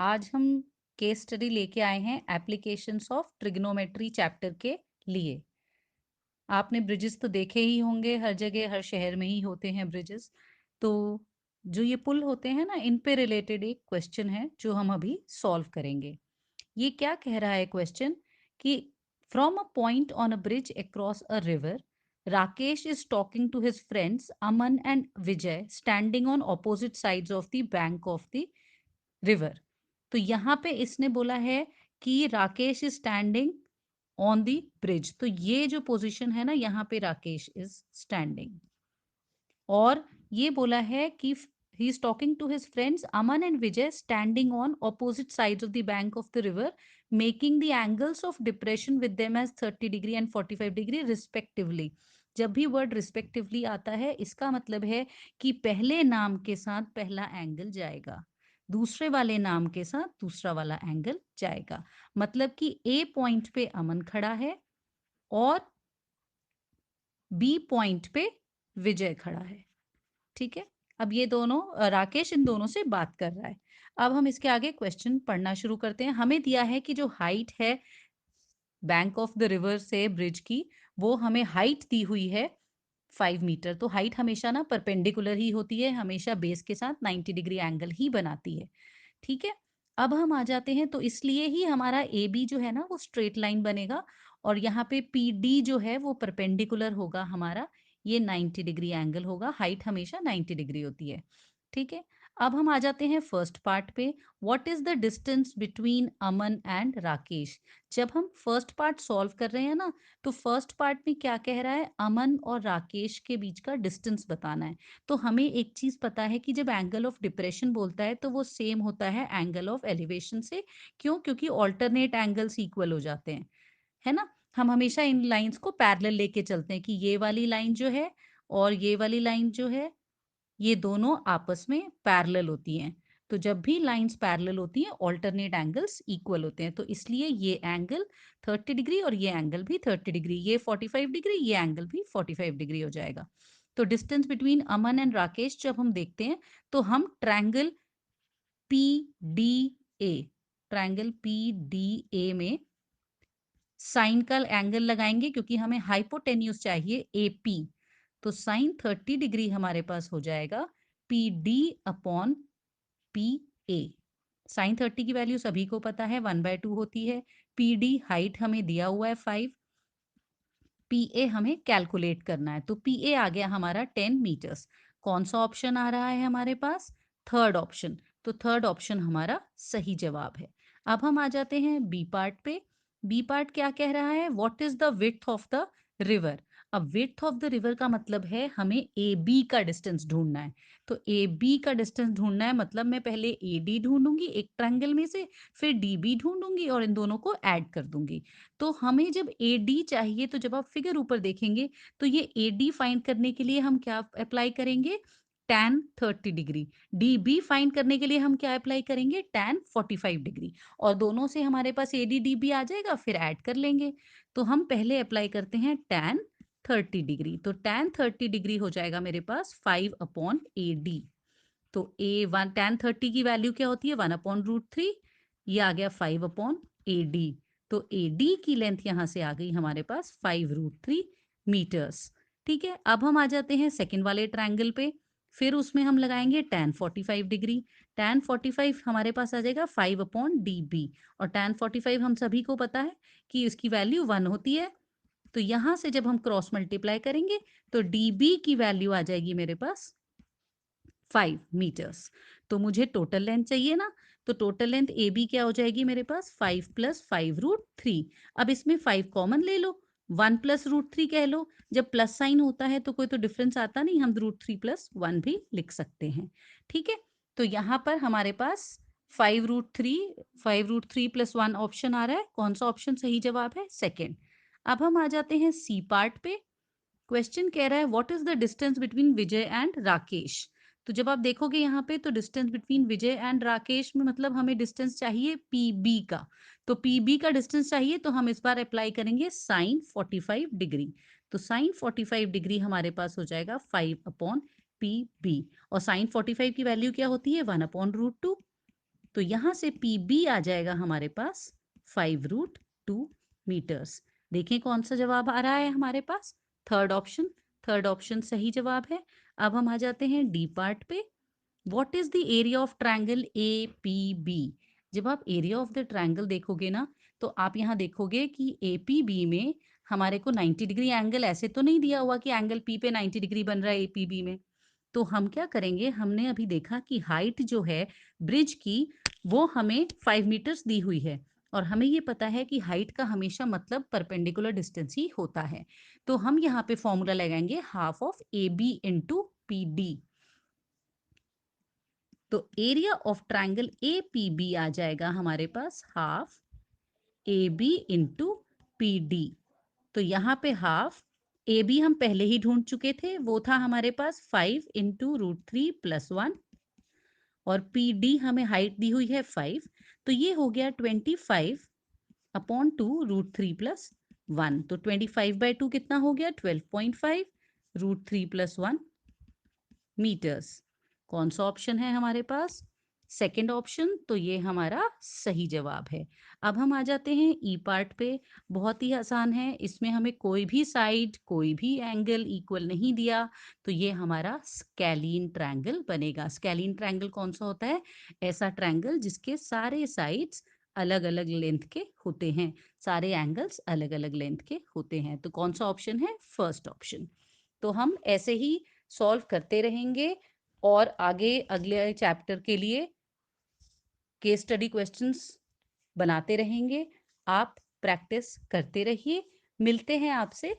आज हम case study लेके आए हैं एप्लीकेशंस ऑफ ट्रिग्नोमेट्री चैप्टर के लिए। आपने ब्रिजेस तो देखे ही होंगे, हर जगह हर शहर में ही होते हैं ब्रिजेस। तो जो ये पुल होते हैं ना, इन पे रिलेटेड एक क्वेश्चन है जो हम अभी सॉल्व करेंगे। ये क्या कह रहा है क्वेश्चन कि from a point on a bridge across a river, Rakesh is talking to his friends Aman and Vijay standing on opposite sides of the bank of the river. तो यहाँ पे इसने बोला है कि Rakesh is standing on the bridge. तो ये जो पोजीशन है ना, यहाँ पे राकेश इज स्टैंडिंग। और ये बोला है कि he is talking to his friends Aman and Vijay standing on opposite sides of the bank of the river, making the angles of depression with them as 30 degree and 45 degree respectively। जब भी word respectively आता है, इसका मतलब है कि पहले नाम के साथ पहला एंगल जाएगा, दूसरे वाले नाम के साथ दूसरा वाला एंगल जाएगा। मतलब कि ए पॉइंट पे अमन खड़ा है और बी पॉइंट पे विजय खड़ा है। ठीक है। अब ये दोनों राकेश इन दोनों से बात कर रहा है। अब हम इसके आगे क्वेश्चन पढ़ना शुरू करते हैं। हमें दिया है कि जो हाइट है बैंक ऑफ द रिवर से ब्रिज की, वो हमें हाइट दी हुई है 5 मीटर। तो हाइट हमेशा ना परपेंडिकुलर ही होती है, हमेशा बेस के साथ 90 डिग्री एंगल ही बनाती है। ठीक है। अब हम आ जाते हैं, तो इसलिए ही हमारा ए बी जो है ना वो स्ट्रेट लाइन बनेगा, और यहाँ पे पी डी जो है वो परपेंडिकुलर होगा हमारा, ये 90 डिग्री एंगल होगा। हाइट हमेशा 90 डिग्री होती है। ठीक है। अब हम आ जाते हैं फर्स्ट पार्ट पे। What is the distance between Aman and Rakesh. जब हम फर्स्ट पार्ट सॉल्व कर रहे हैं ना, तो फर्स्ट पार्ट में क्या कह रहा है, अमन और राकेश के बीच का डिस्टेंस बताना है। तो हमें एक चीज पता है कि जब एंगल ऑफ डिप्रेशन बोलता है तो वो सेम होता है एंगल ऑफ एलिवेशन से। क्यों? क्योंकि ऑल्टरनेट एंगल्स इक्वल हो जाते हैं, है ना। हम हमेशा इन लाइंस को पैरेलल लेके चलते हैं कि ये वाली लाइन जो है और ये वाली लाइन जो है, ये दोनों आपस में पैरेलल होती हैं। तो जब भी लाइंस पैरेलल होती हैं, ऑल्टरनेट एंगल्स इक्वल होते हैं। तो इसलिए ये एंगल 30 डिग्री और ये एंगल भी 30 डिग्री, ये 45 डिग्री, ये एंगल भी 45 डिग्री हो जाएगा। तो distance between Aman and Rakesh जब हम देखते हैं, तो हम triangle P D A, triangle P D A में साइन का एंगल लगाएंगे, क्योंकि हमें हाइपोटेन्यूज चाहिए एपी। तो साइन 30 डिग्री हमारे पास हो जाएगा P D upon P A. Sine 30 की वैल्यू सभी को पता है, 1/2 होती है। पी डी हाइट हमें दिया हुआ है 5, पी ए हमें कैलकुलेट करना है। तो पी ए आ गया हमारा 10 मीटर्स। कौन सा ऑप्शन आ रहा है हमारे पास? Third option. तो थर्ड ऑप्शन हमारा सही जवाब है। अब हम आ जाते हैं बी पार्ट पे। बी पार्ट क्या कह रहा है, what is the width of the river. अब विड्थ ऑफ द रिवर का मतलब है हमें ए बी का डिस्टेंस ढूंढना है। तो ए बी का डिस्टेंस ढूंढना है, मतलब मैं पहले ए डी ढूंढूंगी एक ट्रायंगल में से, फिर डी बी ढूंढूंगी और इन दोनों को ऐड कर दूंगी। तो हमें जब ए डी चाहिए, तो जब आप फिगर ऊपर देखेंगे, तो ये ए डी फाइंड करने के लिए हम क्या अप्लाई करेंगे, tan 30 degree. D B find करने के लिए हम क्या अप्लाई करेंगे, tan 45 डिग्री। और दोनों से हमारे पास ए डी डी बी आ जाएगा, फिर ऐड कर लेंगे। तो हम पहले अप्लाई करते हैं tan 30 डिग्री। तो tan 30 डिग्री हो जाएगा मेरे पास 5/AD। तो tan 30 की वैल्यू क्या होती है, 1/√3। ये आ गया 5/AD। तो AD की लेंथ यहाँ से आ गई हमारे पास 5√3 मीटर्स। ठीक है। अब हम आ जाते हैं सेकंड वाले ट्रायंगल पे। फिर उसमें हम लगाएंगे tan 45 डिग्री। tan 45 हमारे पास आ जाएगा 5/DB। और tan 45 हम सभी को पता है कि इसकी वैल्यू 1 होती है। तो यहाँ से जब हम क्रॉस मल्टीप्लाई करेंगे, तो DB की वैल्यू आ जाएगी मेरे पास 5 मीटर्स। तो मुझे टोटल लेंथ चाहिए ना, तो टोटल लेंथ ए बी क्या हो जाएगी मेरे पास, 5 + 5√3। अब इसमें 5 कॉमन ले लो, 1 + √3 कह लो। जब प्लस साइन होता है तो कोई तो डिफरेंस आता नहीं, हम √3 + 1 भी लिख सकते हैं। ठीक है। तो यहाँ पर हमारे पास 5√3, 5√3 + 1 ऑप्शन आ रहा है। कौन सा ऑप्शन सही जवाब है, सेकेंड। अब हम आ जाते हैं सी पार्ट पे। क्वेश्चन कह रहा है what is the distance between Vijay and Rakesh. तो जब आप देखोगे यहाँ पे, तो distance between Vijay and Rakesh में मतलब हमें डिस्टेंस चाहिए पीबी का। तो पीबी का डिस्टेंस चाहिए, तो हम इस बार अप्लाई करेंगे साइन 45 डिग्री। तो साइन 45 डिग्री हमारे पास हो जाएगा 5/PB। और साइन 45 की वैल्यू क्या होती है, 1/√2। तो यहाँ से PB आ जाएगा हमारे पास 5√2 मीटर्स। देखें कौन सा जवाब आ रहा है हमारे पास, थर्ड ऑप्शन सही जवाब है। अब हम आ जाते हैं डी पार्ट पे। What is the area of triangle APB? जब आप एरिया ऑफ द ट्रायंगल देखोगे ना, तो आप यहाँ देखोगे कि APB में हमारे को 90 डिग्री एंगल ऐसे तो नहीं दिया हुआ कि एंगल P पे 90 डिग्री बन रहा है APB में। तो हम क्या करेंगे, हमने अभी देखा कि हाइट जो है ब्रिज की वो हमें 5 मीटर्स दी हुई है, और हमें ये पता है कि हाइट का हमेशा मतलब परपेंडिकुलर डिस्टेंस ही होता है। तो हम यहाँ पे फॉर्मूला लगाएंगे half of AB into PD। तो एरिया ऑफ ट्रायंगल APB आ जाएगा हमारे पास हाफ AB इंटू PD। तो यहाँ पे हाफ AB हम पहले ही ढूंढ चुके थे, वो था हमारे पास 5 इंटू √3 + 1, और PD हमें हाइट दी हुई है 5, तो ये हो गया 25/2 √3 + 1। तो 25/2 कितना हो गया, 12.5 √3 + 1 मीटर्स। कौन सा ऑप्शन है हमारे पास, सेकंड ऑप्शन, तो ये हमारा सही जवाब है। अब हम आ जाते हैं ई पार्ट पे। बहुत ही आसान है, इसमें हमें कोई भी साइड कोई भी एंगल इक्वल नहीं दिया, तो ये हमारा स्केलीन ट्रायंगल बनेगा। स्केलीन ट्रायंगल कौन सा होता है, ऐसा ट्रायंगल जिसके सारे साइड्स अलग अलग लेंथ के होते हैं, सारे एंगल्स अलग अलग लेंथ के होते हैं। तो कौन सा ऑप्शन है, फर्स्ट ऑप्शन। तो हम ऐसे ही सॉल्व करते रहेंगे, और आगे अगले चैप्टर के लिए केस स्टडी क्वेश्चंस बनाते रहेंगे। आप प्रैक्टिस करते रहिए। मिलते हैं आपसे